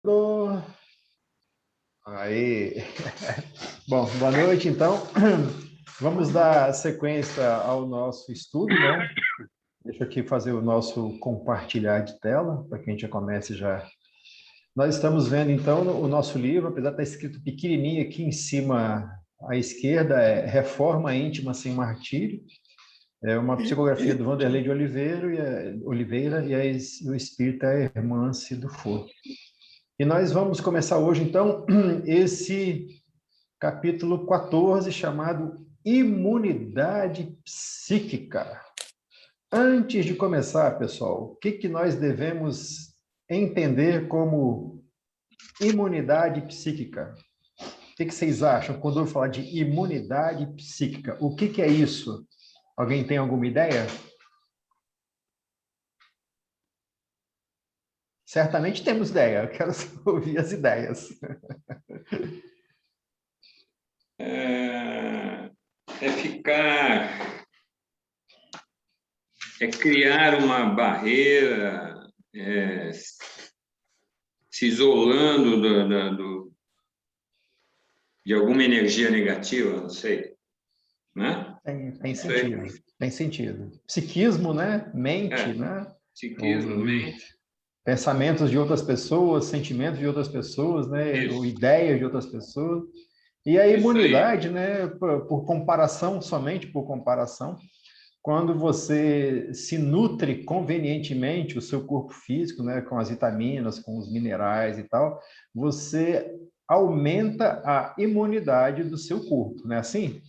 Gravando. Aí. Bom, boa noite, então. Vamos dar sequência ao nosso estudo, né? Deixa eu aqui fazer o nosso compartilhar de tela, para que a gente já comece já. Nós estamos vendo, então, o nosso livro, apesar de estar escrito pequenininho aqui em cima à esquerda, é Reforma Íntima Sem Martírio. É uma psicografia do Vanderlei de Oliveira e o espírita é Hermance Dufour. E nós vamos começar hoje, então, esse capítulo 14, chamado Imunidade Psíquica. Antes de começar, pessoal, o que nós devemos entender como imunidade psíquica? O que vocês acham quando eu falar de imunidade psíquica? O que é isso? Alguém tem alguma ideia? Certamente temos ideia, eu quero ouvir as ideias. É criar uma barreira, se isolando de alguma energia negativa, não sei, né? Tem sentido, tem sentido. Psiquismo, né? Mente, né? Psiquismo, mente. Pensamentos de outras pessoas, sentimentos de outras pessoas, né? Ou ideias de outras pessoas. E a imunidade, né? Por comparação, somente por comparação, quando você se nutre convenientemente o seu corpo físico, né? Com as vitaminas, com os minerais e tal, você aumenta a imunidade do seu corpo, não é assim?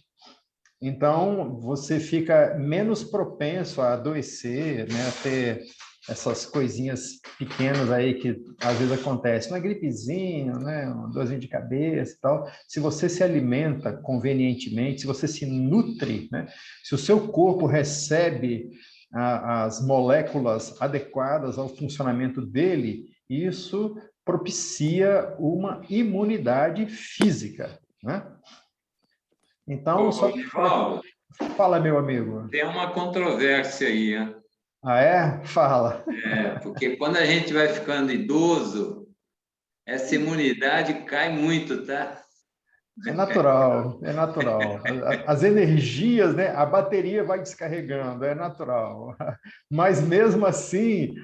Então, você fica menos propenso a adoecer, né, a ter essas coisinhas pequenas aí que às vezes acontecem, uma gripezinha, né, uma dorzinha de cabeça e tal. Se você se alimenta convenientemente, se você se nutre, né, se o seu corpo recebe as moléculas adequadas ao funcionamento dele, isso propicia uma imunidade física, né? Então, só Paulo, fala, meu amigo. tem uma controvérsia aí, hein? Ah, é? Fala. Porque quando a gente vai ficando idoso, essa imunidade cai muito, tá? É natural, é natural. As energias, né? A bateria vai descarregando, é natural. Mas mesmo assim,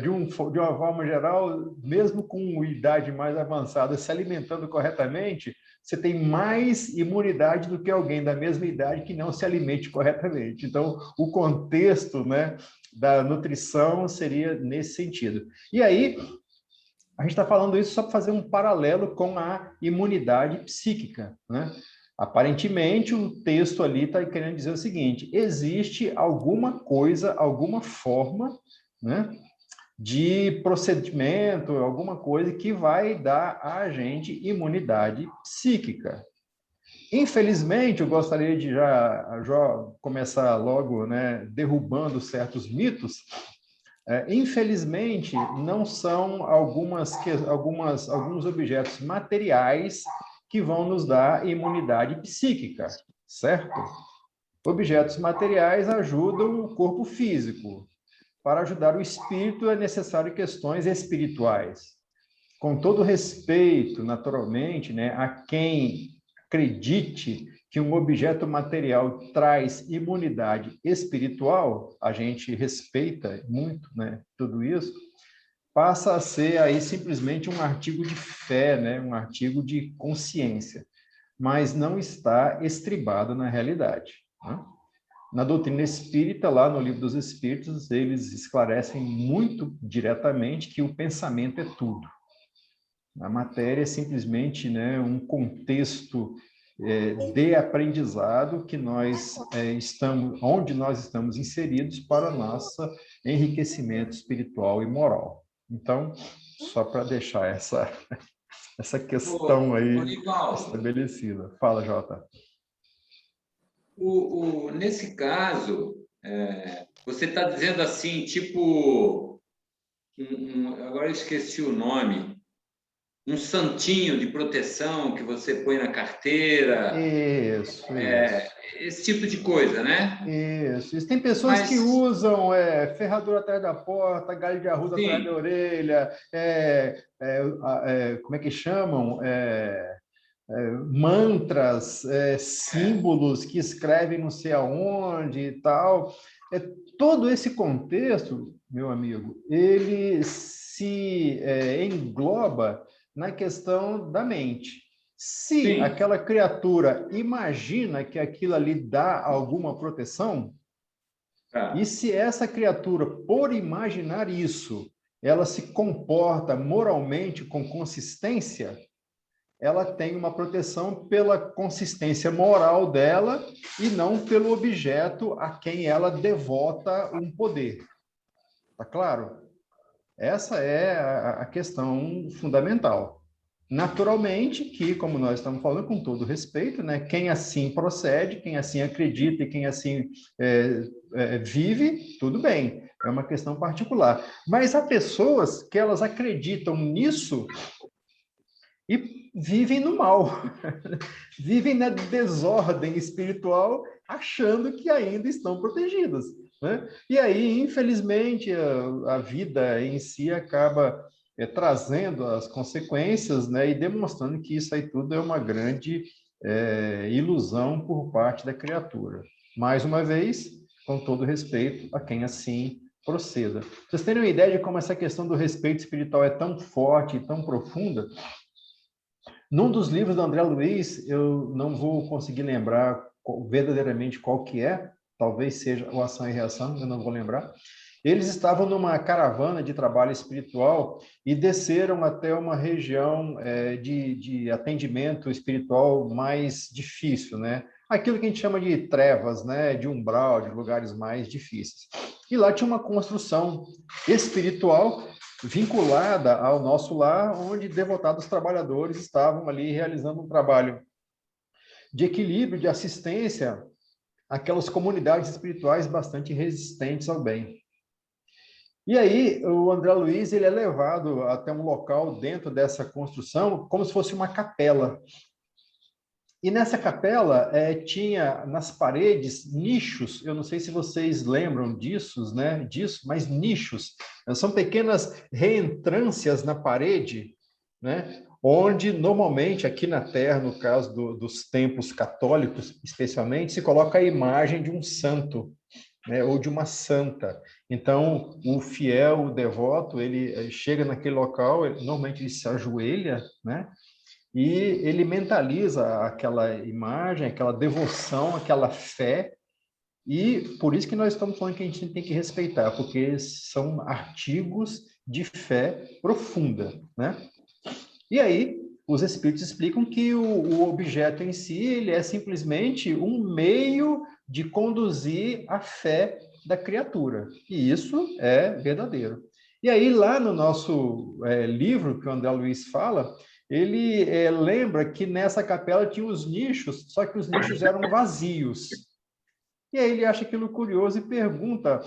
de uma forma geral, mesmo com idade mais avançada, se alimentando corretamente, você tem mais imunidade do que alguém da mesma idade que não se alimente corretamente. Então, o contexto, né, da nutrição seria nesse sentido. E aí, a gente está falando isso só para fazer um paralelo com a imunidade psíquica, né? Aparentemente, o texto ali está querendo dizer o seguinte: existe alguma coisa, alguma forma, né, de procedimento, alguma coisa que vai dar a gente imunidade psíquica. Infelizmente, eu gostaria de já começar logo, né, derrubando certos mitos. Infelizmente, não são alguns objetos materiais que vão nos dar imunidade psíquica, certo? Objetos materiais ajudam o corpo físico. Para ajudar o espírito, é necessário questões espirituais. Com todo respeito, naturalmente, né, a quem acredite que um objeto material traz imunidade espiritual, a gente respeita muito, né, tudo isso, passa a ser aí simplesmente um artigo de fé, né, um artigo de consciência, mas não está estribado na realidade, né? Na doutrina espírita, lá no Livro dos Espíritos, eles esclarecem muito diretamente que o pensamento é tudo. A matéria é simplesmente, né, um contexto de aprendizado que nós onde nós estamos inseridos para nosso enriquecimento espiritual e moral. Então, só para deixar essa questão aí estabelecida. Fala, Jota. Nesse caso, você está dizendo assim, tipo, agora eu esqueci o nome, um santinho de proteção que você põe na carteira, Isso. esse tipo de coisa, né? Isso. Tem pessoas que Mas, usam ferradura atrás da porta, galho de arruda atrás da sim, orelha, como é que chamam? Mantras, símbolos que escrevem não sei aonde e tal. Todo esse contexto, meu amigo, ele se engloba na questão da mente. Se sim, aquela criatura imagina que aquilo ali dá alguma proteção, e tá. se essa criatura, por imaginar isso, ela se comporta moralmente com consistência, ela tem uma proteção pela consistência moral dela e não pelo objeto a quem ela devota um poder. Tá claro? Essa é a questão fundamental. Naturalmente que, como nós estamos falando, com todo respeito, né, quem assim procede, quem assim acredita e quem assim vive, tudo bem, é uma questão particular. Mas há pessoas que elas acreditam nisso e vivem no mal, vivem na desordem espiritual, achando que ainda estão protegidas, né? E aí, infelizmente, a vida em si acaba trazendo as consequências, né, e demonstrando que isso aí tudo é uma grande ilusão por parte da criatura. Mais uma vez, com todo respeito a quem assim proceda. Pra vocês terem uma ideia de como essa questão do respeito espiritual é tão forte e tão profunda, num dos livros do André Luiz, eu não vou conseguir lembrar verdadeiramente qual que é, talvez seja o Ação e Reação, eu não vou lembrar. Eles estavam numa caravana de trabalho espiritual e desceram até uma região de atendimento espiritual mais difícil, né? Aquilo que a gente chama de trevas, né? De umbral, de lugares mais difíceis. E lá tinha uma construção espiritual vinculada ao nosso lar, onde devotados trabalhadores estavam ali realizando um trabalho de equilíbrio, de assistência àquelas comunidades espirituais bastante resistentes ao bem. E aí, o André Luiz ele é levado até um local dentro dessa construção, como se fosse uma capela. E nessa capela tinha nas paredes nichos, eu não sei se vocês lembram disso, né? Disso, mas nichos. São pequenas reentrâncias na parede, né? Onde normalmente aqui na Terra, no caso dos templos católicos, especialmente, se coloca a imagem de um santo, né? Ou de uma santa. Então, o fiel, o devoto, ele chega naquele local, normalmente ele se ajoelha, né? E ele mentaliza aquela imagem, aquela devoção, aquela fé, e por isso que nós estamos falando que a gente tem que respeitar, porque são artigos de fé profunda, né? E aí, os espíritos explicam que o objeto em si, ele é simplesmente um meio de conduzir a fé da criatura, e isso é verdadeiro. E aí, lá no nosso livro, que o André Luiz fala, ele lembra que nessa capela tinha os nichos, só que os nichos eram vazios. E aí ele acha aquilo curioso e pergunta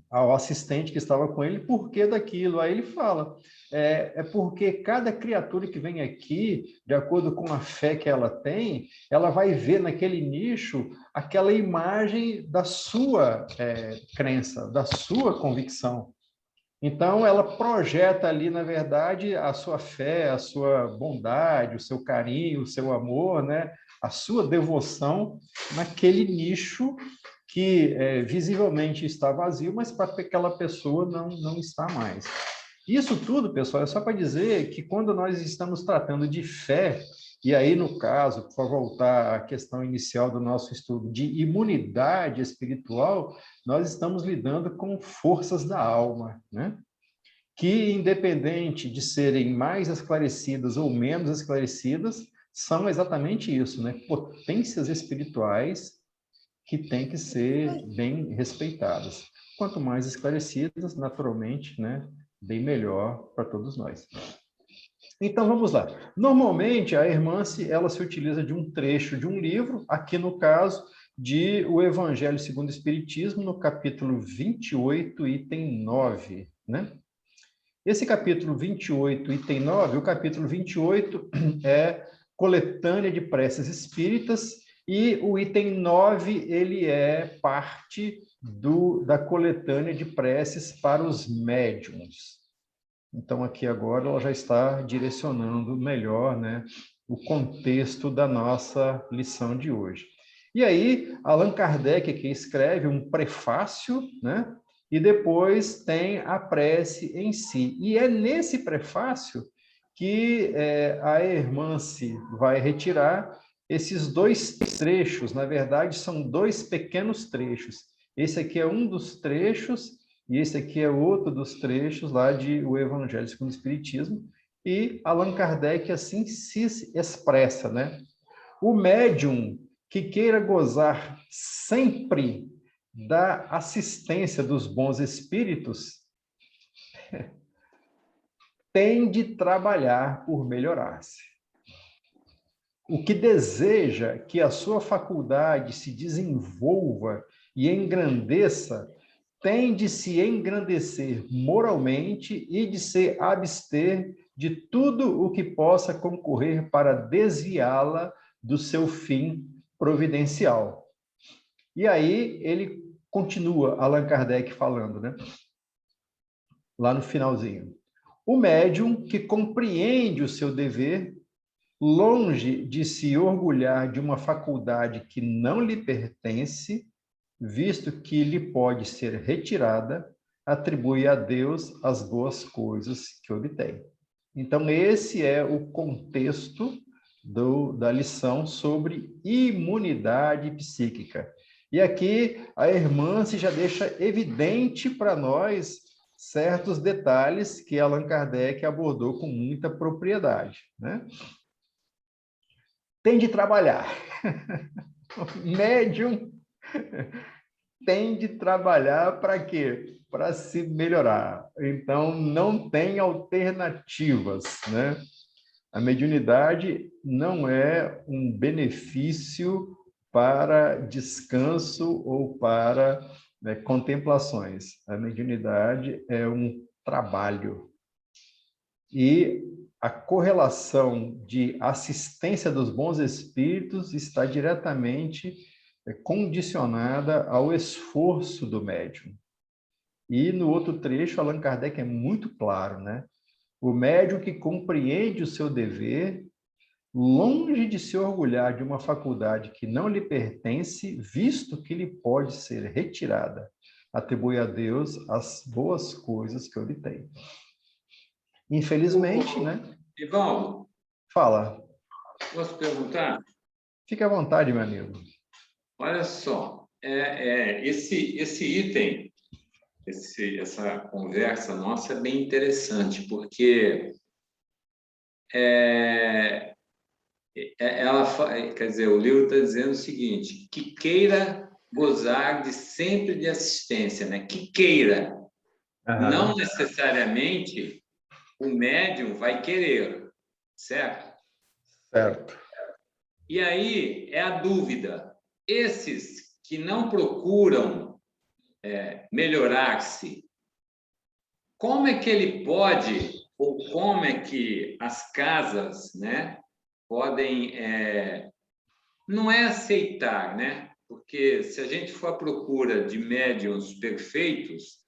ao assistente que estava com ele por que daquilo. Aí ele fala, é porque cada criatura que vem aqui, de acordo com a fé que ela tem, ela vai ver naquele nicho aquela imagem da sua crença, da sua convicção. Então, ela projeta ali, na verdade, a sua fé, a sua bondade, o seu carinho, o seu amor, né? A sua devoção naquele nicho que visivelmente está vazio, mas para aquela pessoa não está mais. Isso tudo, pessoal, é só para dizer que quando nós estamos tratando de fé, e aí, no caso, para voltar à questão inicial do nosso estudo, de imunidade espiritual, nós estamos lidando com forças da alma, né? Que, independente de serem mais esclarecidas ou menos esclarecidas, são exatamente isso, né? Potências espirituais que têm que ser bem respeitadas. Quanto mais esclarecidas, naturalmente, né? Bem melhor para todos nós. Então, vamos lá. Normalmente, a irmã-se, ela se utiliza de um trecho de um livro, aqui no caso, de O Evangelho segundo o Espiritismo, no capítulo 28, item 9, né? Esse capítulo 28, item 9, o capítulo 28 é coletânea de preces espíritas, e o item 9, ele é parte da coletânea de preces para os médiuns. Então, aqui agora, ela já está direcionando melhor, né, o contexto da nossa lição de hoje. E aí, Allan Kardec que escreve um prefácio, né, e depois tem a prece em si. E é nesse prefácio que a Hermance vai retirar esses dois trechos. Na verdade, são dois pequenos trechos. Esse aqui é um dos trechos, e esse aqui é outro dos trechos lá de O Evangelho segundo o Espiritismo, e Allan Kardec assim se expressa, né? O médium que queira gozar sempre da assistência dos bons espíritos tem de trabalhar por melhorar-se. O que deseja que a sua faculdade se desenvolva e engrandeça tem de se engrandecer moralmente e de se abster de tudo o que possa concorrer para desviá-la do seu fim providencial. E aí ele continua, Allan Kardec falando, né? Lá no finalzinho. O médium que compreende o seu dever, longe de se orgulhar de uma faculdade que não lhe pertence, visto que lhe pode ser retirada, atribui a Deus as boas coisas que obtém. Então, esse é o contexto da lição sobre imunidade psíquica. E aqui a Hermance já deixa evidente para nós certos detalhes que Allan Kardec abordou com muita propriedade, né? Tem de trabalhar. Médium tem de trabalhar para quê? Para se melhorar. Então, não tem alternativas, né? A mediunidade não é um benefício para descanso ou para contemplações. A mediunidade é um trabalho. E a correlação de assistência dos bons espíritos está diretamente condicionada ao esforço do médium. E no outro trecho, Allan Kardec é muito claro, né? O médium que compreende o seu dever, longe de se orgulhar de uma faculdade que não lhe pertence, visto que lhe pode ser retirada, atribui a Deus as boas coisas que obtém. Infelizmente, né? Ivaldo, Fala. posso perguntar? Fique à vontade, meu amigo. Olha só, esse item, essa conversa nossa é bem interessante, porque quer dizer, o livro está dizendo o seguinte, que queira gozar sempre de assistência, né? Que queira. Não necessariamente o médium vai querer, certo? Certo. E aí é a dúvida. Esses que não procuram melhorar-se, como é que ele pode, ou como é que as casas, né, podem, não é aceitar, né? Porque se a gente for à procura de médiuns perfeitos,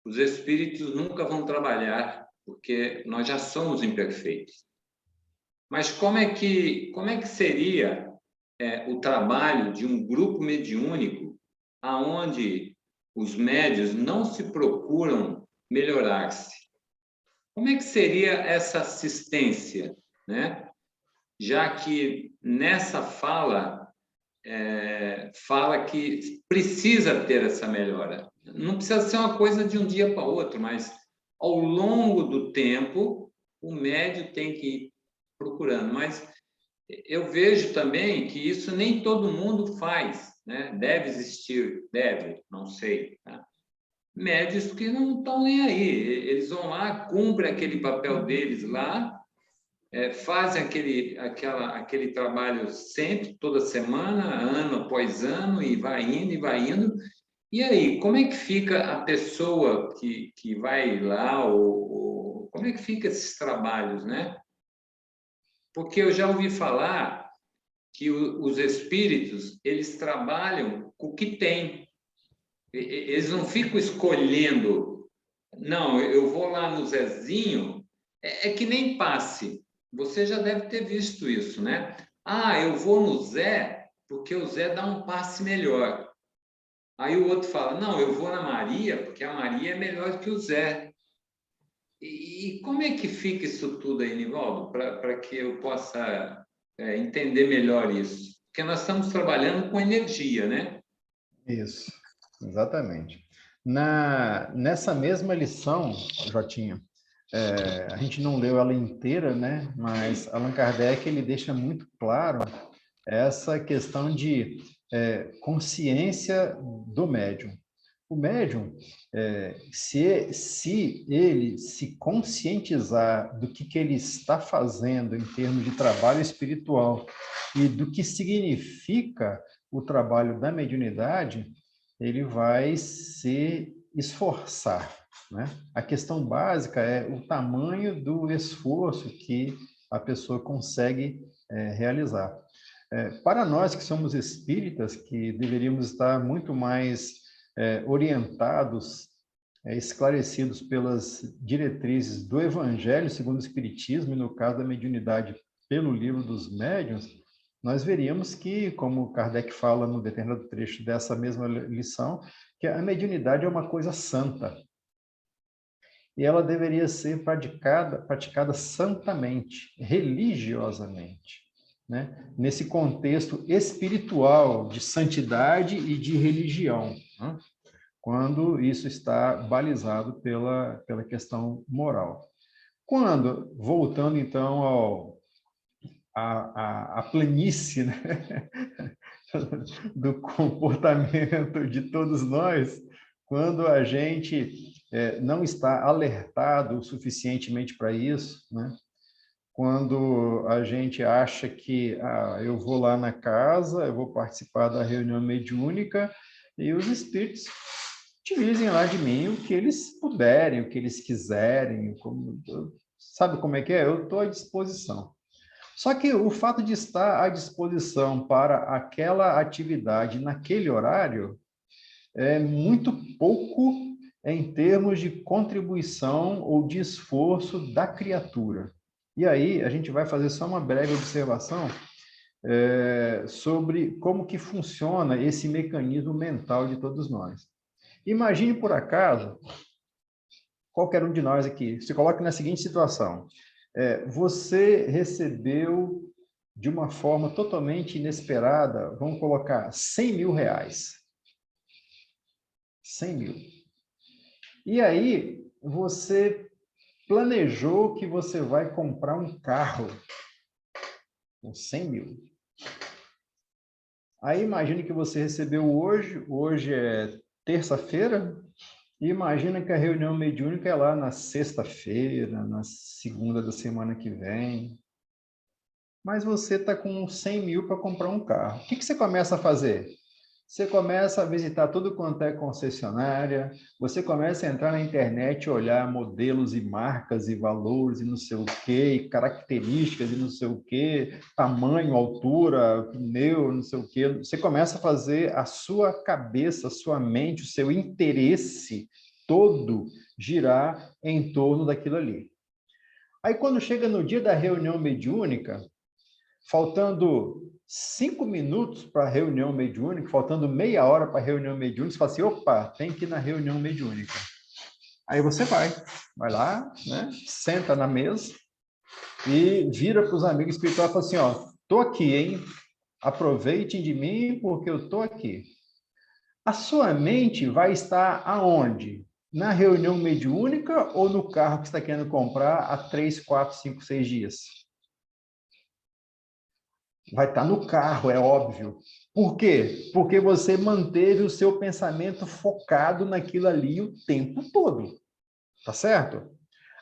os espíritos nunca vão trabalhar, porque nós já somos imperfeitos. Mas como é que seria o trabalho de um grupo mediúnico aonde os médiuns não se procuram melhorar-se? Como é que seria essa assistência, né? Já que nessa fala que precisa ter essa melhora. Não precisa ser uma coisa de um dia para outro, mas ao longo do tempo o médium tem que ir procurando. Mas eu vejo também que isso nem todo mundo faz, né? Deve existir, não sei, tá? Médios que não estão nem aí, eles vão lá, cumprem aquele papel deles lá, fazem aquele trabalho sempre, toda semana, ano após ano, e vai indo, e vai indo. E aí, como é que fica a pessoa que vai lá, ou Como é que fica esses trabalhos, né? Porque eu já ouvi falar que os espíritos, eles trabalham com o que tem. Eles não ficam escolhendo. Não, eu vou lá no Zezinho. É que nem passe. Você já deve ter visto isso, né? Ah, eu vou no Zé porque o Zé dá um passe melhor. Aí o outro fala, não, eu vou na Maria porque a Maria é melhor que o Zé. E como é que fica isso tudo aí, Nivaldo, para que eu possa entender melhor isso? Porque nós estamos trabalhando com energia, né? Isso, exatamente. Nessa mesma lição, Jotinha, a gente não leu ela inteira, né? Mas Allan Kardec ele deixa muito claro essa questão de consciência do médium. O médium, se ele se conscientizar do que ele está fazendo em termos de trabalho espiritual e do que significa o trabalho da mediunidade, ele vai se esforçar, né? A questão básica é o tamanho do esforço que a pessoa consegue realizar. Para nós que somos espíritas, que deveríamos estar muito mais orientados, esclarecidos pelas diretrizes do Evangelho segundo o Espiritismo, e no caso da mediunidade pelo Livro dos Médiuns, nós veríamos que, como Kardec fala no determinado trecho dessa mesma lição, que a mediunidade é uma coisa santa. E ela deveria ser praticada santamente, religiosamente, né? Nesse contexto espiritual de santidade e de religião, né? Quando isso está balizado pela questão moral. Quando, voltando então à planície, né? do comportamento de todos nós, quando a gente não está alertado o suficientemente para isso, né? Quando a gente acha que eu vou lá na casa, eu vou participar da reunião mediúnica e os espíritos utilizem lá de mim o que eles puderem, o que eles quiserem, sabe como é que é? Eu estou à disposição. Só que o fato de estar à disposição para aquela atividade naquele horário é muito pouco em termos de contribuição ou de esforço da criatura. E aí a gente vai fazer só uma breve observação sobre como que funciona esse mecanismo mental de todos nós. Imagine, por acaso, qualquer um de nós aqui, se coloque na seguinte situação. Você recebeu de uma forma totalmente inesperada, vamos colocar 100 mil reais. 100 mil. E aí, você planejou que você vai comprar um carro com 100 mil. Aí, imagine que você recebeu hoje é terça-feira, e imagina que a reunião mediúnica é lá na sexta-feira, na segunda da semana que vem. Mas você está com 100 mil para comprar um carro. O que você começa a fazer? Você começa a visitar tudo quanto é concessionária, você começa a entrar na internet, olhar modelos e marcas e valores e não sei o quê, e características e não sei o quê, tamanho, altura, pneu, não sei o quê. Você começa a fazer a sua cabeça, a sua mente, o seu interesse todo girar em torno daquilo ali. Aí, quando chega no dia da reunião mediúnica, faltando 5 minutos para a reunião mediúnica, faltando meia hora para a reunião mediúnica, você fala assim, opa, tem que ir na reunião mediúnica. Aí você vai lá, né? Senta na mesa e vira para os amigos espirituais e fala assim, ó, tô aqui, hein? Aproveitem de mim porque eu tô aqui. A sua mente vai estar aonde? Na reunião mediúnica ou no carro que você está querendo comprar há 3, 4, 5, 6 dias? Vai estar no carro, é óbvio. Por quê? Porque você manteve o seu pensamento focado naquilo ali o tempo todo. Tá certo?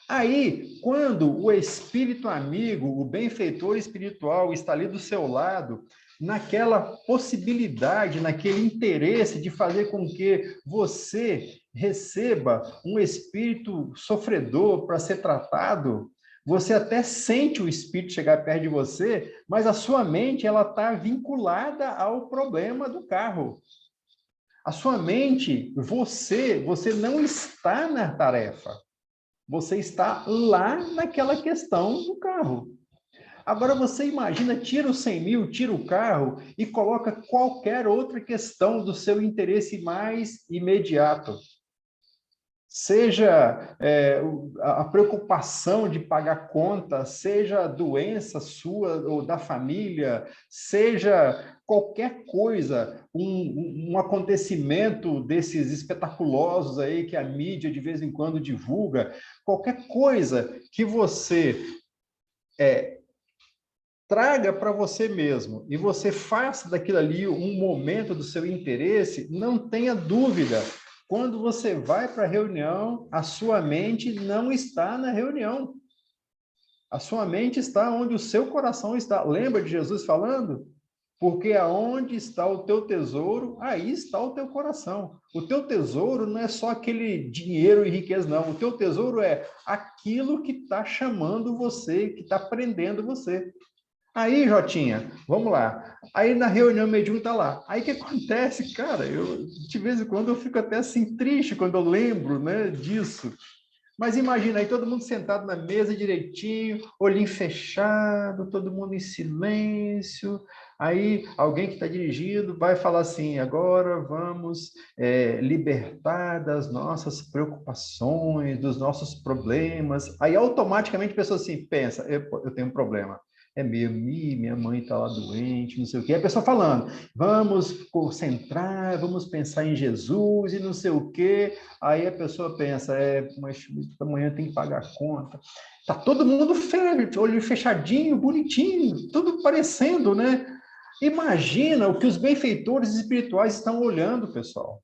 Aí, quando o espírito amigo, o benfeitor espiritual está ali do seu lado, naquela possibilidade, naquele interesse de fazer com que você receba um espírito sofredor para ser tratado. Você até sente o espírito chegar perto de você, mas a sua mente ela está vinculada ao problema do carro. A sua mente, você não está na tarefa. Você está lá naquela questão do carro. Agora você imagina, tira os 100 mil, tira o carro e coloca qualquer outra questão do seu interesse mais imediato. Seja a preocupação de pagar conta, seja a doença sua ou da família, seja qualquer coisa, um acontecimento desses espetaculosos aí que a mídia de vez em quando divulga, qualquer coisa que você traga para você mesmo e você faça daquilo ali um momento do seu interesse, não tenha dúvida. Quando você vai para a reunião, a sua mente não está na reunião. A sua mente está onde o seu coração está. Lembra de Jesus falando? Porque aonde está o teu tesouro, aí está o teu coração. O teu tesouro não é só aquele dinheiro e riqueza, não. O teu tesouro é aquilo que está chamando você, que está prendendo você. Aí, Jotinha, vamos lá. Aí na reunião mediúnica tá lá. Aí o que acontece, cara? De vez em quando eu fico até assim triste quando eu lembro, né, disso. Mas imagina aí todo mundo sentado na mesa direitinho, olhinho fechado, todo mundo em silêncio. Aí alguém que está dirigindo vai falar assim: agora vamos libertar das nossas preocupações, dos nossos problemas. Aí automaticamente a pessoa assim pensa: eu tenho um problema. É mesmo, minha mãe está lá doente, não sei o quê. A pessoa falando: vamos concentrar, vamos pensar em Jesus e não sei o quê. Aí a pessoa pensa, mas amanhã tem que pagar a conta. Tá todo mundo olho fechadinho, bonitinho, tudo parecendo, né? Imagina o que os benfeitores espirituais estão olhando, pessoal.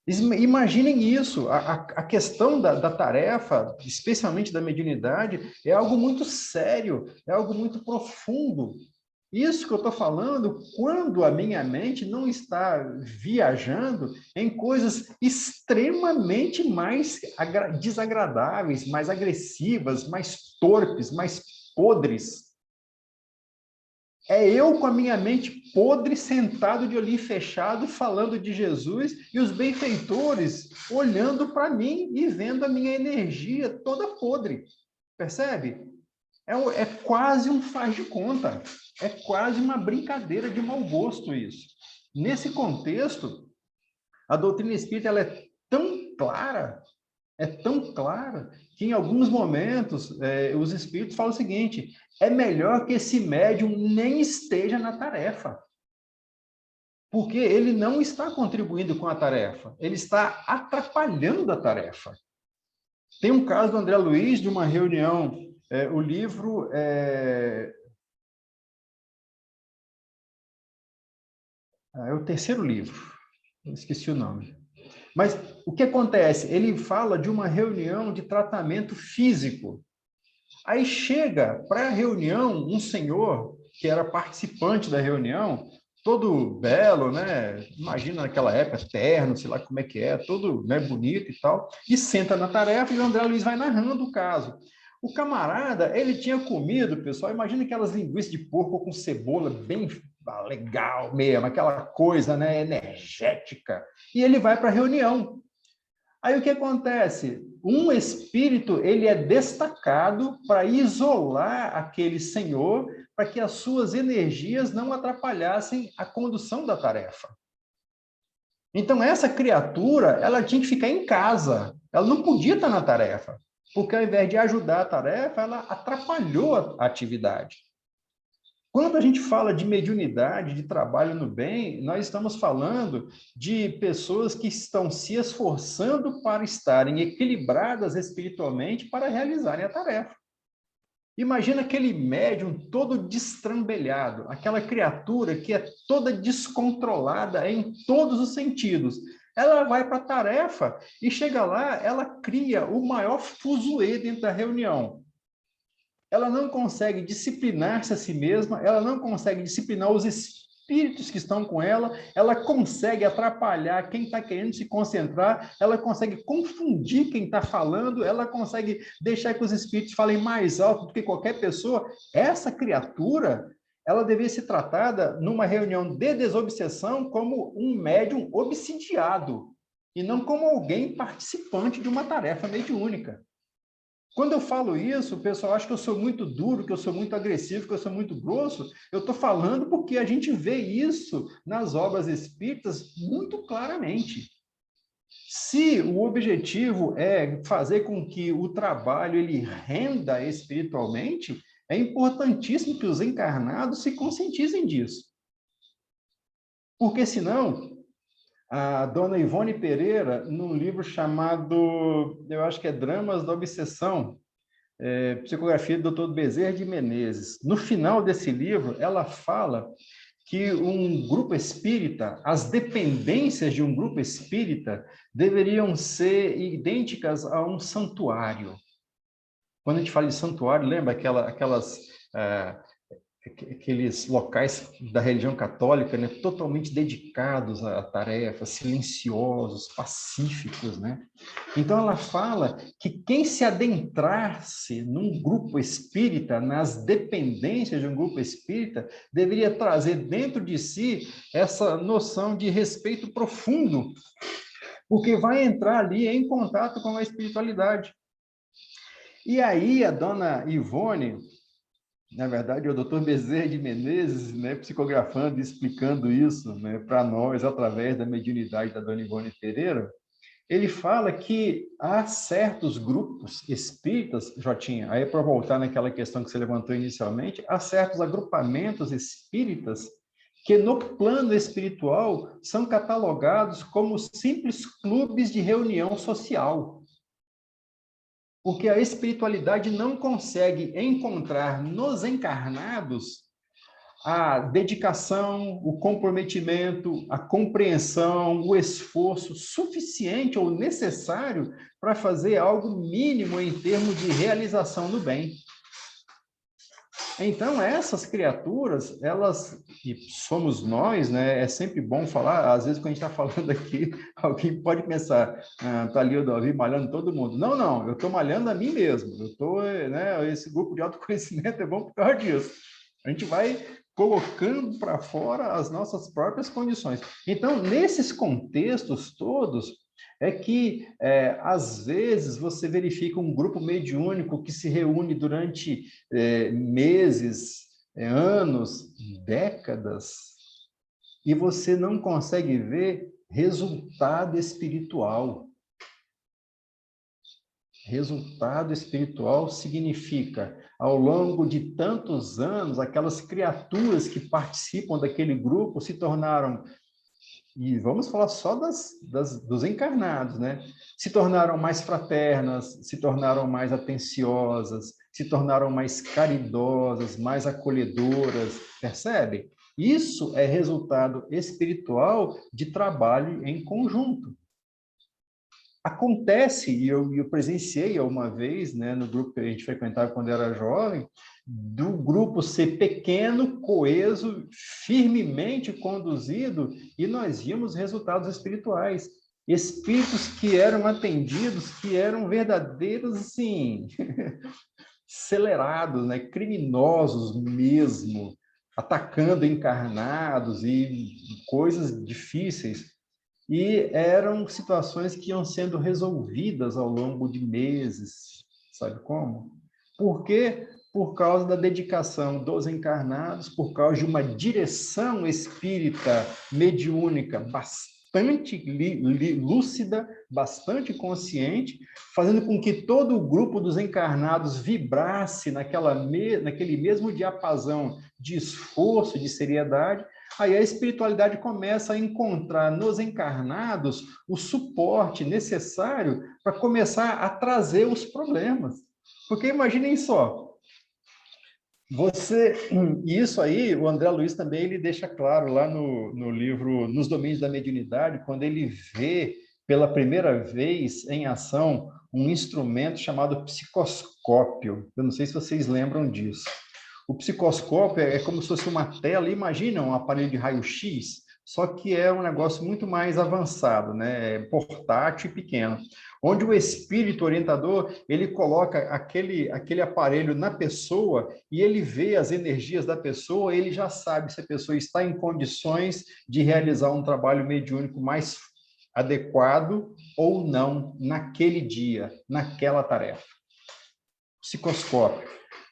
Imaginem isso, a questão da tarefa, especialmente da mediunidade, é algo muito sério, é algo muito profundo. Isso que eu estou falando, quando a minha mente não está viajando em coisas extremamente mais desagradáveis, mais agressivas, mais torpes, mais podres. É eu com a minha mente podre, sentado de olhinho fechado, falando de Jesus, e os benfeitores olhando para mim e vendo a minha energia toda podre. Percebe? É quase um faz de conta. É quase uma brincadeira de mau gosto isso. Nesse contexto, a doutrina espírita ela é tão clara, que em alguns momentos os espíritos falam o seguinte: é melhor que esse médium nem esteja na tarefa, porque ele não está contribuindo com a tarefa, ele está atrapalhando a tarefa. Tem um caso do André Luiz, de uma reunião, o livro é o terceiro livro, eu esqueci o nome. Mas o que acontece? Ele fala de uma reunião de tratamento físico. Aí chega para a reunião um senhor que era participante da reunião, todo belo, né? Imagina naquela época, terno, sei lá como é que é, todo, né, bonito e tal, e senta na tarefa e o André Luiz vai narrando o caso. O camarada, ele tinha comido, pessoal, imagina aquelas linguiças de porco com cebola bem legal mesmo, aquela coisa, né, energética. E ele vai para a reunião. Aí o que acontece? Um espírito, ele é destacado para isolar aquele senhor, para que as suas energias não atrapalhassem a condução da tarefa. Então, essa criatura, ela tinha que ficar em casa. Ela não podia estar na tarefa, porque ao invés de ajudar a tarefa, ela atrapalhou a atividade. Quando a gente fala de mediunidade, de trabalho no bem, nós estamos falando de pessoas que estão se esforçando para estarem equilibradas espiritualmente para realizarem a tarefa. Imagina aquele médium todo destrambelhado, aquela criatura que é toda descontrolada em todos os sentidos. Ela vai para a tarefa e chega lá, ela cria o maior fuzuê dentro da reunião. ela não consegue disciplinar-se a si mesma, ela não consegue disciplinar os espíritos que estão com ela consegue atrapalhar quem está querendo se concentrar, ela consegue confundir quem está falando, ela consegue deixar que os espíritos falem mais alto do que qualquer pessoa. Essa criatura, ela deveria ser tratada numa reunião de desobsessão como um médium obsidiado, e não como alguém participante de uma tarefa mediúnica. Quando eu falo isso, o pessoal acha que eu sou muito duro, que eu sou muito agressivo, que eu sou muito grosso. Eu estou falando porque a gente vê isso nas obras espíritas muito claramente. Se o objetivo é fazer com que o trabalho ele renda espiritualmente, é importantíssimo que os encarnados se conscientizem disso. Porque senão, a dona Ivone Pereira, num livro chamado, eu acho que é Dramas da Obsessão, psicografia do Dr. Bezerra de Menezes. No final desse livro, ela fala que um grupo espírita, as dependências de um grupo espírita deveriam ser idênticas a um santuário. Quando a gente fala de santuário, lembra aqueles locais da religião católica, né, totalmente dedicados à tarefa, silenciosos, pacíficos, né? Então ela fala que quem se adentrasse num grupo espírita, nas dependências de um grupo espírita, deveria trazer dentro de si essa noção de respeito profundo, porque vai entrar ali em contato com a espiritualidade. E aí a dona Ivone, na verdade, é o Dr. Bezerra de Menezes, né, psicografando e explicando isso, né, para nós, através da mediunidade da dona Ivone Pereira, ele fala que há certos grupos espíritas, Jotinha, aí para voltar naquela questão que você levantou inicialmente, há certos agrupamentos espíritas que no plano espiritual são catalogados como simples clubes de reunião social. Porque a espiritualidade não consegue encontrar nos encarnados a dedicação, o comprometimento, a compreensão, o esforço suficiente ou necessário para fazer algo mínimo em termos de realização do bem. Então, essas criaturas, elas, e somos nós, né? É sempre bom falar, às vezes quando a gente está falando aqui, alguém pode pensar, tá ali o Davi malhando todo mundo. Não, não, eu estou malhando a mim mesmo. Eu estou, né? Esse grupo de autoconhecimento é bom por causa disso. A gente vai colocando para fora as nossas próprias condições. Então, nesses contextos todos, é que, às vezes, você verifica um grupo mediúnico que se reúne durante meses, anos, décadas, e você não consegue ver resultado espiritual. Resultado espiritual significa, ao longo de tantos anos, aquelas criaturas que participam daquele grupo se tornaram, e vamos falar só dos encarnados, né? Se tornaram mais fraternas, se tornaram mais atenciosas, se tornaram mais caridosas, mais acolhedoras, percebe? Isso é resultado espiritual de trabalho em conjunto. Acontece, e eu presenciei uma vez, né, no grupo que a gente frequentava quando era jovem, do grupo ser pequeno, coeso, firmemente conduzido, e nós víamos resultados espirituais. Espíritos que eram atendidos, que eram verdadeiros, assim, acelerados, né, criminosos mesmo, atacando encarnados e coisas difíceis. E eram situações que iam sendo resolvidas ao longo de meses, sabe como? Por quê? Por causa da dedicação dos encarnados, por causa de uma direção espírita mediúnica bastante lúcida, bastante consciente, fazendo com que todo o grupo dos encarnados vibrasse naquele mesmo diapasão de esforço, de seriedade. Aí a espiritualidade começa a encontrar nos encarnados o suporte necessário para começar a trazer os problemas. Porque imaginem só, isso aí, o André Luiz também ele deixa claro lá no livro Nos Domínios da Mediunidade, quando ele vê pela primeira vez em ação um instrumento chamado psicoscópio. Eu não sei se vocês lembram disso. O psicoscópio é como se fosse uma tela, imagina um aparelho de raio-x, só que é um negócio muito mais avançado, né? Portátil e pequeno, onde o espírito orientador, ele coloca aquele aparelho na pessoa e ele vê as energias da pessoa, ele já sabe se a pessoa está em condições de realizar um trabalho mediúnico mais adequado ou não naquele dia, naquela tarefa. Psicoscópio.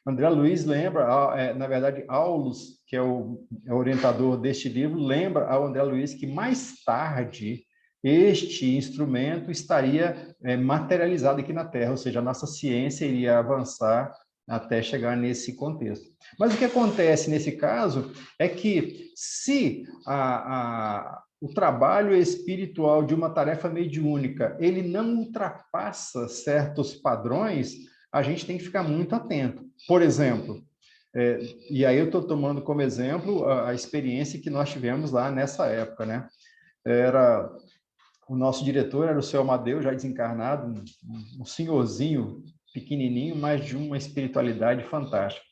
André Luiz lembra, na verdade, Aulus, que é o orientador deste livro, lembra ao André Luiz que mais tarde este instrumento estaria materializado aqui na Terra, ou seja, a nossa ciência iria avançar até chegar nesse contexto. Mas o que acontece nesse caso é que se o trabalho espiritual de uma tarefa mediúnica, ele não ultrapassa certos padrões, a gente tem que ficar muito atento. Por exemplo, e aí eu estou tomando como exemplo a experiência que nós tivemos lá nessa época, né? O nosso diretor era o seu Amadeu, já desencarnado, um senhorzinho pequenininho, mas de uma espiritualidade fantástica.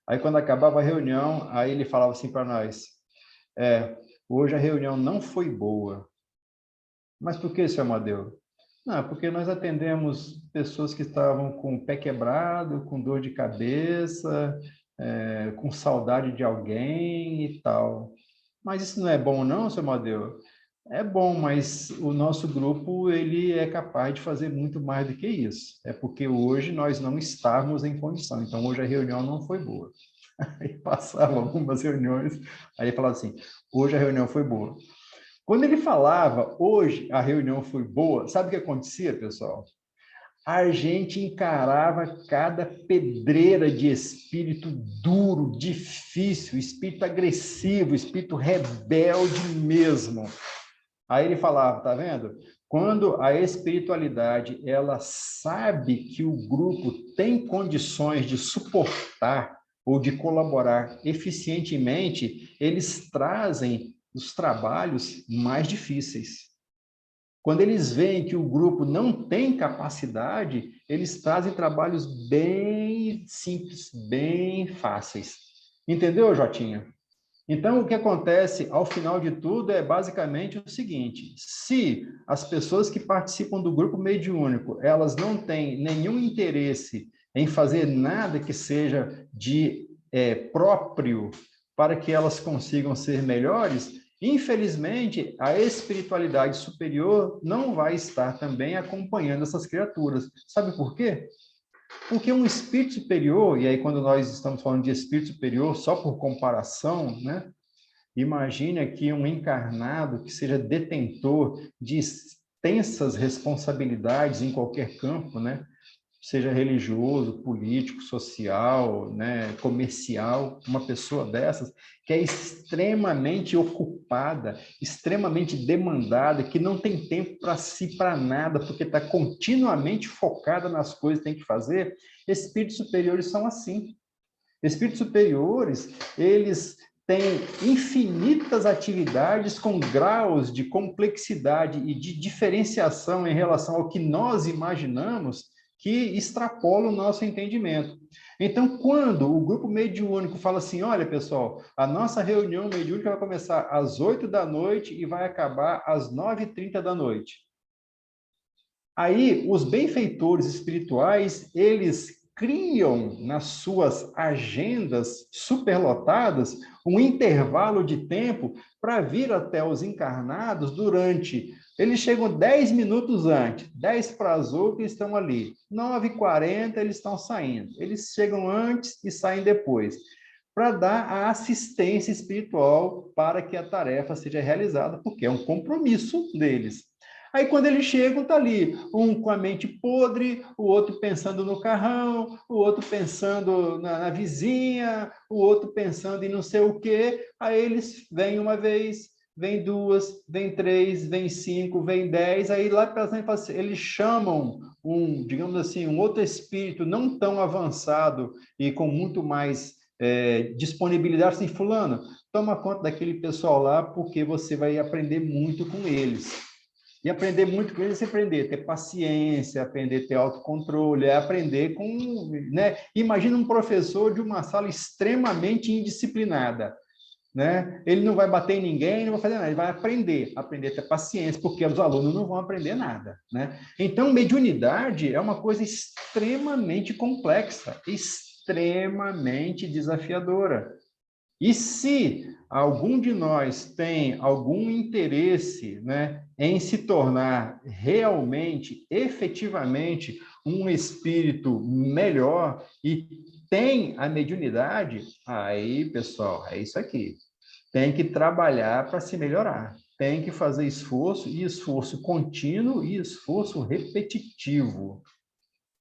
Aí, quando acabava a reunião, aí ele falava assim para nós, hoje a reunião não foi boa. Mas por que, seu Amadeu? Não, porque nós atendemos pessoas que estavam com o pé quebrado, com dor de cabeça, com saudade de alguém e tal. Mas isso não é bom não, seu Amadeu? É bom, mas o nosso grupo ele é capaz de fazer muito mais do que isso. É porque hoje nós não estávamos em condição. Então, hoje a reunião não foi boa. Aí passavam algumas reuniões, aí ele falava assim, hoje a reunião foi boa. Quando ele falava, hoje a reunião foi boa, sabe o que acontecia, pessoal? A gente encarava cada pedreira de espírito duro, difícil, espírito agressivo, espírito rebelde mesmo. Aí ele falava, tá vendo? Quando a espiritualidade, ela sabe que o grupo tem condições de suportar ou de colaborar eficientemente, eles trazem os trabalhos mais difíceis. Quando eles veem que o grupo não tem capacidade, eles trazem trabalhos bem simples, bem fáceis. Entendeu, Jotinha? Então, o que acontece ao final de tudo é basicamente o seguinte: se as pessoas que participam do grupo mediúnico, elas não têm nenhum interesse em fazer nada que seja de próprio para que elas consigam ser melhores, infelizmente, a espiritualidade superior não vai estar também acompanhando essas criaturas. Sabe por quê? Porque um espírito superior, e aí quando nós estamos falando de espírito superior, só por comparação, né? Imagine aqui um encarnado que seja detentor de extensas responsabilidades em qualquer campo, né? Seja religioso, político, social, né? Comercial, uma pessoa dessas que é extremamente ocupada, extremamente demandada, que não tem tempo para si, para nada, porque está continuamente focada nas coisas que tem que fazer. Espíritos superiores são assim. Espíritos superiores, eles têm infinitas atividades com graus de complexidade e de diferenciação em relação ao que nós imaginamos que extrapola o nosso entendimento. Então, quando o grupo mediúnico fala assim, olha, pessoal, a nossa reunião mediúnica vai começar às 8 da noite e vai acabar às 9h30 da noite. Aí, os benfeitores espirituais, eles criam nas suas agendas superlotadas um intervalo de tempo para vir até os encarnados durante... Eles chegam 10 minutos antes, 10 para as 8 estão ali, 9h40 eles estão saindo. Eles chegam antes e saem depois, para dar a assistência espiritual para que a tarefa seja realizada, porque é um compromisso deles. Aí, quando eles chegam, tá ali, um com a mente podre, o outro pensando no carrão, o outro pensando na vizinha, o outro pensando em não sei o quê. Aí eles vêm uma vez, vêm duas, vêm três, vêm cinco, vêm 10. Aí lá para frente, eles chamam digamos assim, um outro espírito não tão avançado e com muito mais disponibilidade, assim, fulano, toma conta daquele pessoal lá, porque você vai aprender muito com eles. E aprender muito com eles é aprender a ter paciência, aprender a ter autocontrole, é aprender com... né? Imagina um professor de uma sala extremamente indisciplinada, né? Ele não vai bater em ninguém, não vai fazer nada, ele vai aprender a ter paciência, porque os alunos não vão aprender nada, né? Então, mediunidade é uma coisa extremamente complexa, extremamente desafiadora. E se algum de nós tem algum interesse, né, em se tornar realmente, efetivamente, um espírito melhor e tem a mediunidade, aí, pessoal, é isso aqui. Tem que trabalhar para se melhorar. Tem que fazer esforço, e esforço contínuo e esforço repetitivo,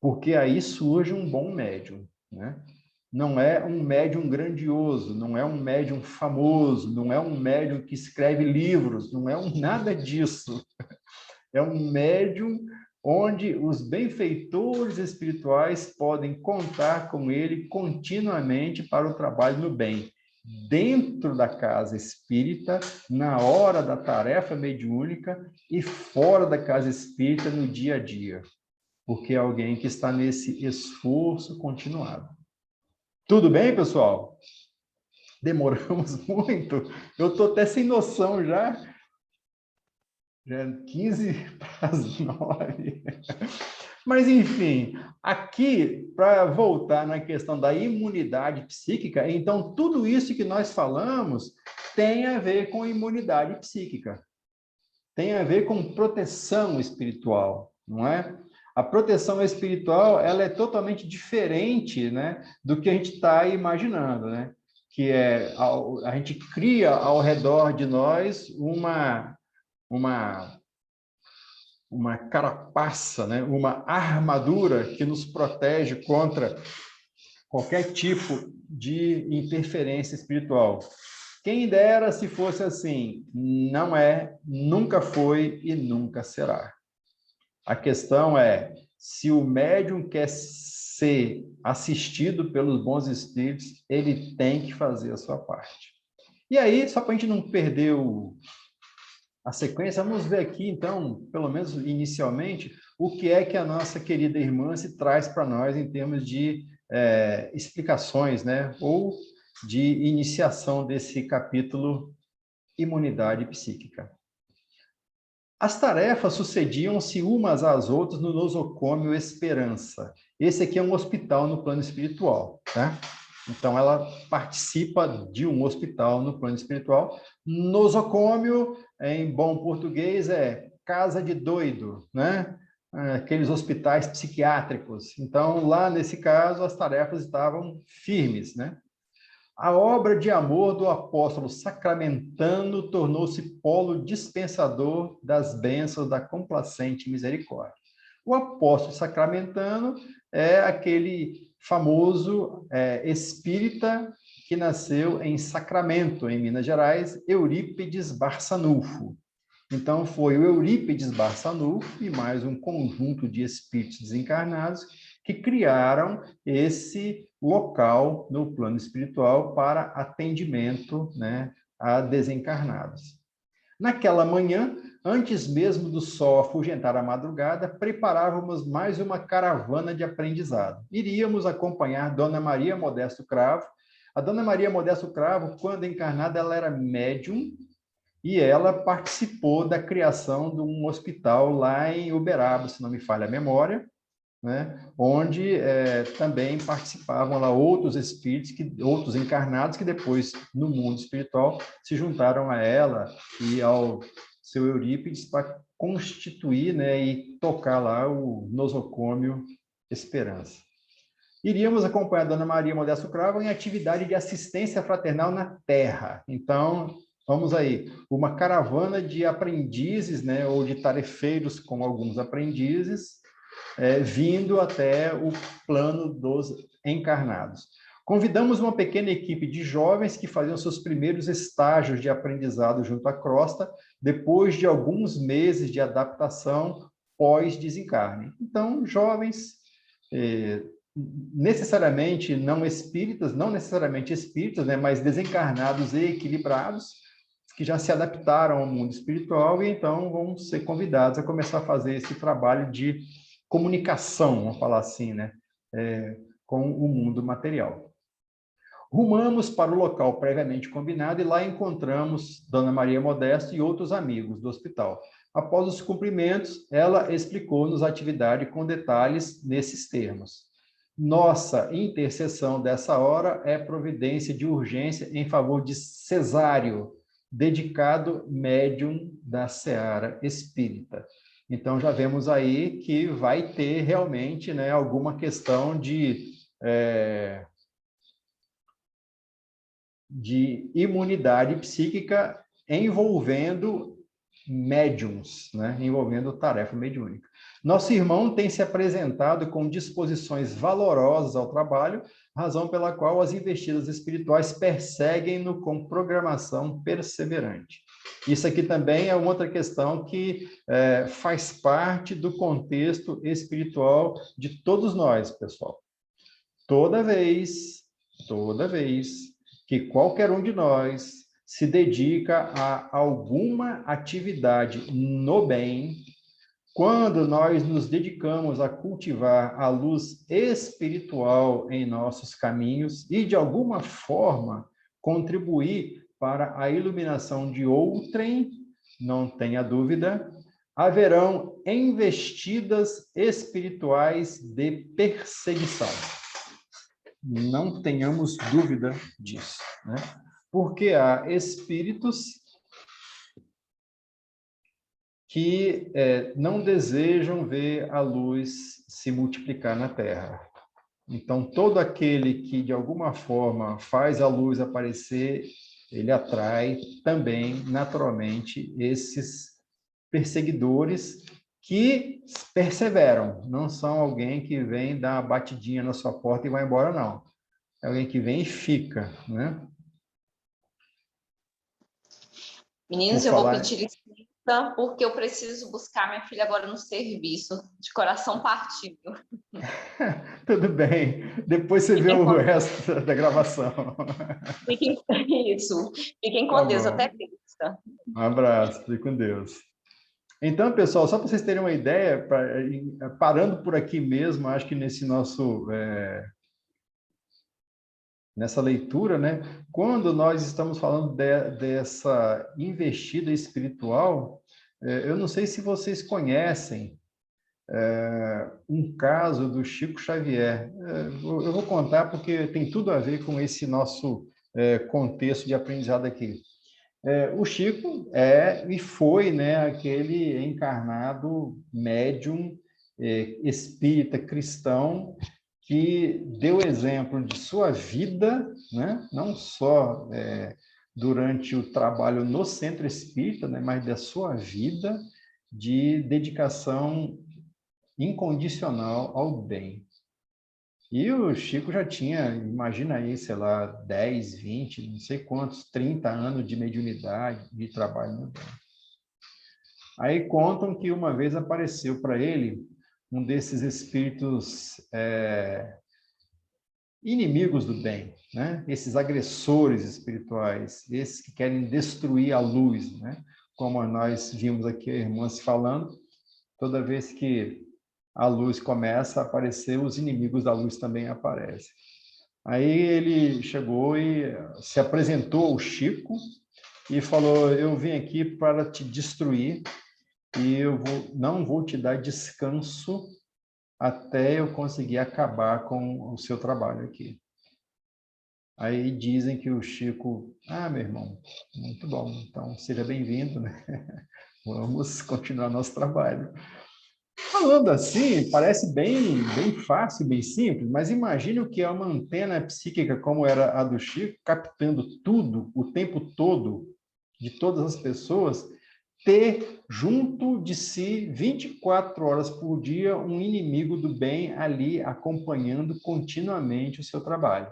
porque aí surge um bom médium, né? Não é um médium grandioso, não é um médium famoso, não é um médium que escreve livros, não é nada disso. É um médium onde os benfeitores espirituais podem contar com ele continuamente para o trabalho no bem, dentro da casa espírita, na hora da tarefa mediúnica e fora da casa espírita no dia a dia, porque é alguém que está nesse esforço continuado. Tudo bem, pessoal? Demoramos muito. Eu estou até sem noção já. Já é 15 para as 9. Mas, enfim, aqui, para voltar na questão da imunidade psíquica, então, tudo isso que nós falamos tem a ver com imunidade psíquica. Tem a ver com proteção espiritual, não é? A proteção espiritual, ela é totalmente diferente, né, do que a gente está imaginando, né? Que é, a gente cria ao redor de nós uma carapaça, né? Uma armadura que nos protege contra qualquer tipo de interferência espiritual. Quem dera se fosse assim, não é, nunca foi e nunca será. A questão é, se o médium quer ser assistido pelos bons espíritos, ele tem que fazer a sua parte. E aí, só para a gente não perder a sequência, vamos ver aqui, então, pelo menos inicialmente, o que é que a nossa querida irmã se traz para nós em termos de explicações, né? Ou de iniciação desse capítulo Imunidade Psíquica. As tarefas sucediam-se umas às outras no nosocômio Esperança. Esse aqui é um hospital no plano espiritual, tá? Então, ela participa de um hospital no plano espiritual. Nosocômio, em bom português, é casa de doido, né? Aqueles hospitais psiquiátricos. Então, lá nesse caso, as tarefas estavam firmes, né? A obra de amor do apóstolo sacramentano tornou-se polo dispensador das bênçãos da complacente misericórdia. O apóstolo sacramentano é aquele famoso espírita que nasceu em Sacramento, em Minas Gerais, Eurípides Barçanufo. Então, foi o Eurípides Barçanufo e mais um conjunto de espíritos desencarnados que criaram esse local no plano espiritual para atendimento, né, a desencarnados. Naquela manhã, antes mesmo do sol afugentar a madrugada, preparávamos mais uma caravana de aprendizado. Iríamos acompanhar Dona Maria Modesto Cravo. A Dona Maria Modesto Cravo, quando encarnada, ela era médium e ela participou da criação de um hospital lá em Uberaba, se não me falha a memória, né? Onde também participavam lá outros espíritos, outros encarnados que depois, no mundo espiritual, se juntaram a ela e ao seu Eurípides para constituir, né, e tocar lá o nosocômio Esperança. Iríamos acompanhar a Dona Maria Modesto Cravo em atividade de assistência fraternal na Terra. Então, vamos aí, uma caravana de aprendizes, né, ou de tarefeiros com alguns aprendizes, vindo até o plano dos encarnados. Convidamos uma pequena equipe de jovens que faziam seus primeiros estágios de aprendizado junto à crosta, depois de alguns meses de adaptação pós-desencarne. Então, jovens, necessariamente não espíritas, né, mas desencarnados e equilibrados, que já se adaptaram ao mundo espiritual e então vão ser convidados a começar a fazer esse trabalho de comunicação, vamos falar assim, né? Com o mundo material. Rumamos para o local previamente combinado e lá encontramos Dona Maria Modesto e outros amigos do hospital. Após os cumprimentos, ela explicou-nos a atividade com detalhes nesses termos. Nossa intercessão dessa hora é providência de urgência em favor de Cesário, dedicado médium da Seara Espírita. Então, já vemos aí que vai ter realmente, né, alguma questão de imunidade psíquica envolvendo médiums, né? Envolvendo tarefa mediúnica. Nosso irmão tem se apresentado com disposições valorosas ao trabalho, razão pela qual as investidas espirituais perseguem-no com programação perseverante. Isso aqui também é uma outra questão que faz parte do contexto espiritual de todos nós, pessoal. Toda vez que qualquer um de nós se dedica a alguma atividade no bem, quando nós nos dedicamos a cultivar a luz espiritual em nossos caminhos e, de alguma forma, contribuir para a iluminação de outrem, não tenha dúvida, haverão investidas espirituais de perseguição. Não tenhamos dúvida disso, né? Porque há espíritos que não desejam ver a luz se multiplicar na Terra. Então, todo aquele que, de alguma forma, faz a luz aparecer, ele atrai também, naturalmente, esses perseguidores que perseveram. Não são alguém que vem dar uma batidinha na sua porta e vai embora, não. É alguém que vem e fica, né? Meninos, eu vou pedir licença, porque eu preciso buscar minha filha agora no serviço, de coração partido. Tudo bem. Depois você vê o resto da gravação. Fiquem com Deus, até terça. Um abraço, fique com Deus. Então, pessoal, só para vocês terem uma ideia, parando por aqui mesmo, acho que nesse nosso... nessa leitura, né? Quando nós estamos falando dessa investida espiritual, eu não sei se vocês conhecem um caso do Chico Xavier. Eu vou contar porque tem tudo a ver com esse nosso contexto de aprendizado aqui. O Chico e foi, né, aquele encarnado médium espírita cristão que deu exemplo de sua vida, né? Não só durante o trabalho no centro espírita, né? Mas da sua vida de dedicação incondicional ao bem. E o Chico já tinha, imagina aí, sei lá, 10, 20, não sei quantos, 30 anos de mediunidade, de trabalho no bem. Aí contam que uma vez apareceu para ele um desses espíritos inimigos do bem, né? Esses agressores espirituais, esses que querem destruir a luz, né? Como nós vimos aqui a irmã se falando, toda vez que a luz começa a aparecer, os inimigos da luz também aparecem. Aí ele chegou e se apresentou ao Chico e falou: eu vim aqui para te destruir e não vou te dar descanso até eu conseguir acabar com o seu trabalho aqui. Aí dizem que o Chico, meu irmão, muito bom, então seja bem-vindo, né? Vamos continuar nosso trabalho. Falando assim, parece bem fácil, bem simples, mas imagine o que é uma antena psíquica como era a do Chico, captando tudo, o tempo todo, de todas as pessoas, ter junto de si, 24 horas por dia, um inimigo do bem ali acompanhando continuamente o seu trabalho.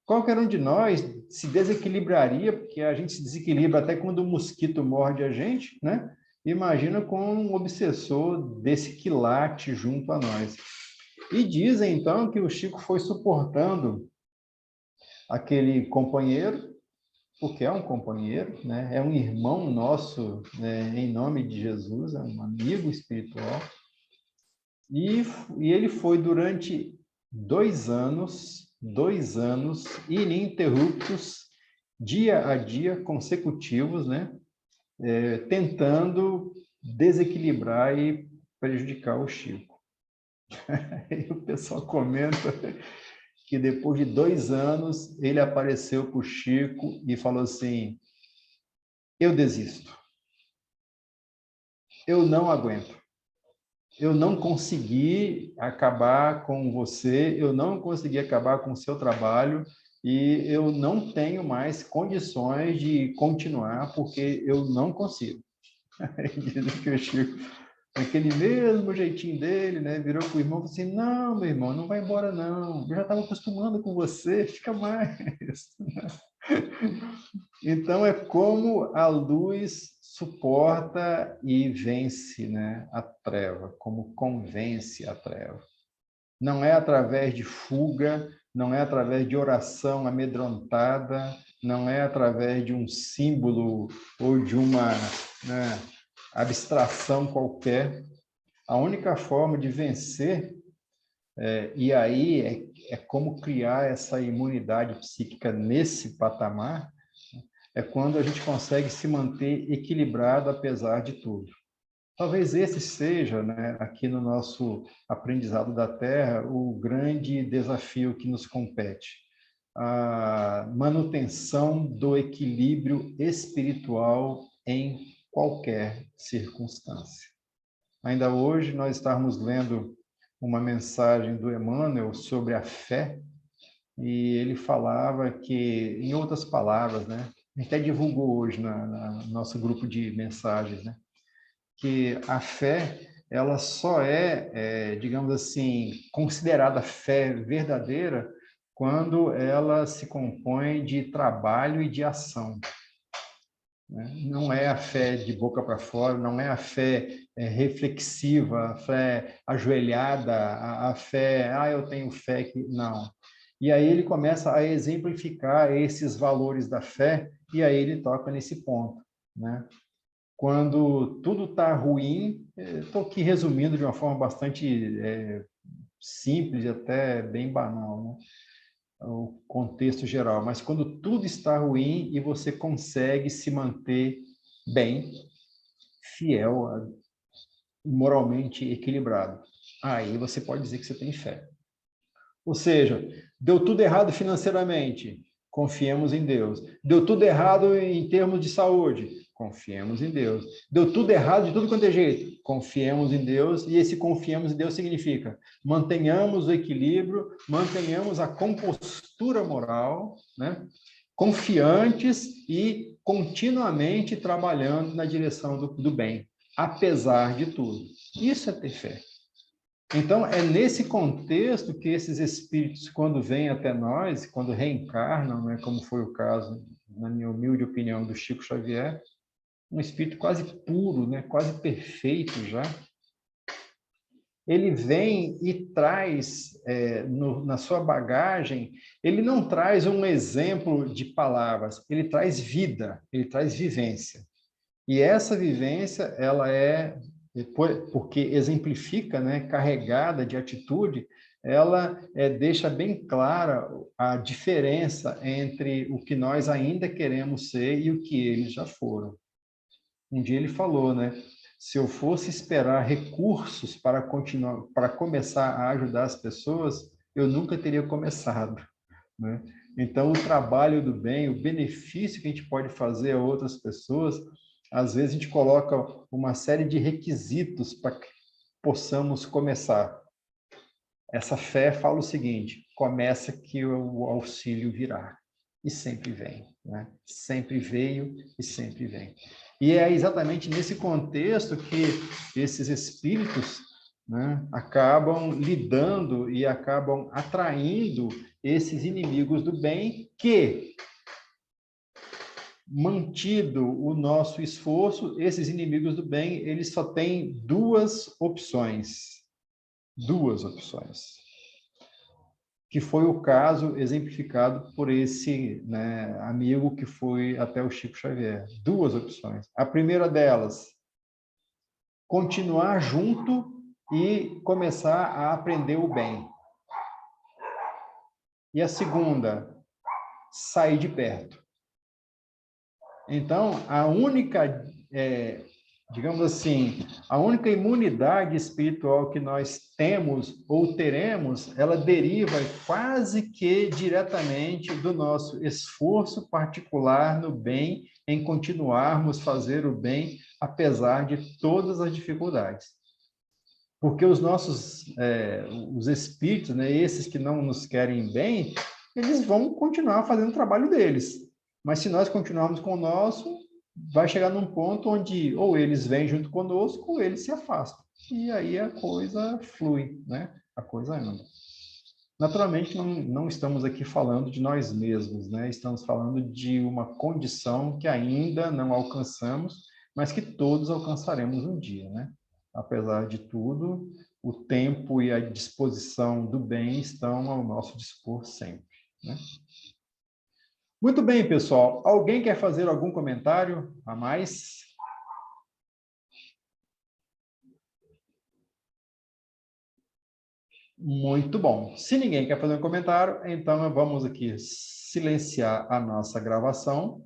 Qualquer um de nós se desequilibraria, porque a gente se desequilibra até quando o mosquito morde a gente, né? Imagina com um obsessor desse quilate junto a nós. E dizem, então, que o Chico foi suportando aquele companheiro porque é um companheiro, né? É um irmão nosso, né? Em nome de Jesus, é um amigo espiritual. E ele foi durante 2 anos ininterruptos, dia a dia, consecutivos, né? Tentando desequilibrar e prejudicar o Chico. Aí o pessoal comenta que depois de 2 anos ele apareceu para o Chico e falou assim: eu desisto, eu não aguento, eu não consegui acabar com você, eu não consegui acabar com o seu trabalho e eu não tenho mais condições de continuar porque eu não consigo. Aí dizem que o Chico, aquele mesmo jeitinho dele, né, virou para o irmão e falou assim: não, meu irmão, não vai embora não, eu já estava acostumando com você, fica mais. Então, é como a luz suporta e vence, né, a treva, como convence a treva. Não é através de fuga, não é através de oração amedrontada, não é através de um símbolo ou de uma, né, abstração qualquer. A única forma de vencer, e aí é como criar essa imunidade psíquica nesse patamar, é quando a gente consegue se manter equilibrado apesar de tudo. Talvez esse seja, né, aqui no nosso aprendizado da Terra, o grande desafio que nos compete. A manutenção do equilíbrio espiritual em qualquer circunstância. Ainda hoje nós estávamos lendo uma mensagem do Emmanuel sobre a fé, e ele falava que, em outras palavras, né, a gente até divulgou hoje no nosso grupo de mensagens, né, que a fé, ela só digamos assim, considerada fé verdadeira quando ela se compõe de trabalho e de ação. Não é a fé de boca para fora, não é a fé reflexiva, a fé ajoelhada, a fé, eu tenho fé que... Não. E aí ele começa a exemplificar esses valores da fé, e aí ele toca nesse ponto, né? Quando tudo está ruim, estou aqui resumindo de uma forma bastante simples e até bem banal, né? O contexto geral, mas quando tudo está ruim e você consegue se manter bem, fiel, moralmente equilibrado, aí você pode dizer que você tem fé. Ou seja, deu tudo errado financeiramente, confiemos em Deus. Deu tudo errado em termos de saúde, confiemos em Deus. Deu tudo errado de tudo quanto é jeito, confiemos em Deus. E esse confiemos em Deus significa mantenhamos o equilíbrio, mantenhamos a compostura moral, né? Confiantes e continuamente trabalhando na direção do bem, apesar de tudo. Isso é ter fé. Então, é nesse contexto que esses espíritos, quando vêm até nós, quando reencarnam, né, como foi o caso, na minha humilde opinião, do Chico Xavier, um espírito quase puro, né, quase perfeito já, ele vem e traz, na sua bagagem, ele não traz um exemplo de palavras, ele traz vida, ele traz vivência. E essa vivência, ela porque exemplifica, né, carregada de atitude, ela deixa bem clara a diferença entre o que nós ainda queremos ser e o que eles já foram. Um dia ele falou, né, se eu fosse esperar recursos para começar a ajudar as pessoas, eu nunca teria começado, né? Então, o trabalho do bem, o benefício que a gente pode fazer a outras pessoas, às vezes a gente coloca uma série de requisitos para que possamos começar. Essa fé fala o seguinte: começa que o auxílio virá. E sempre vem, né? Sempre veio e sempre vem. E é exatamente nesse contexto que esses espíritos, né, acabam lidando e acabam atraindo esses inimigos do bem que, mantido o nosso esforço, esses inimigos do bem, eles só têm duas opções, que foi o caso exemplificado por esse, né, amigo que foi até o Chico Xavier. Duas opções. A primeira delas, continuar junto e começar a aprender o bem. E a segunda, sair de perto. Então, a única, digamos assim, a única imunidade espiritual que nós temos ou teremos, ela deriva quase que diretamente do nosso esforço particular no bem, em continuarmos a fazer o bem, apesar de todas as dificuldades. Porque os nossos, os espíritos, né, esses que não nos querem bem, eles vão continuar fazendo o trabalho deles. Mas se nós continuarmos com o nosso, vai chegar num ponto onde ou eles vêm junto conosco ou eles se afastam. E aí a coisa flui, né? A coisa anda. Naturalmente, não estamos aqui falando de nós mesmos, né? Estamos falando de uma condição que ainda não alcançamos, mas que todos alcançaremos um dia, né? Apesar de tudo, o tempo e a disposição do bem estão ao nosso dispor sempre, né? Muito bem, pessoal. Alguém quer fazer algum comentário a mais? Muito bom. Se ninguém quer fazer um comentário, então vamos aqui silenciar a nossa gravação.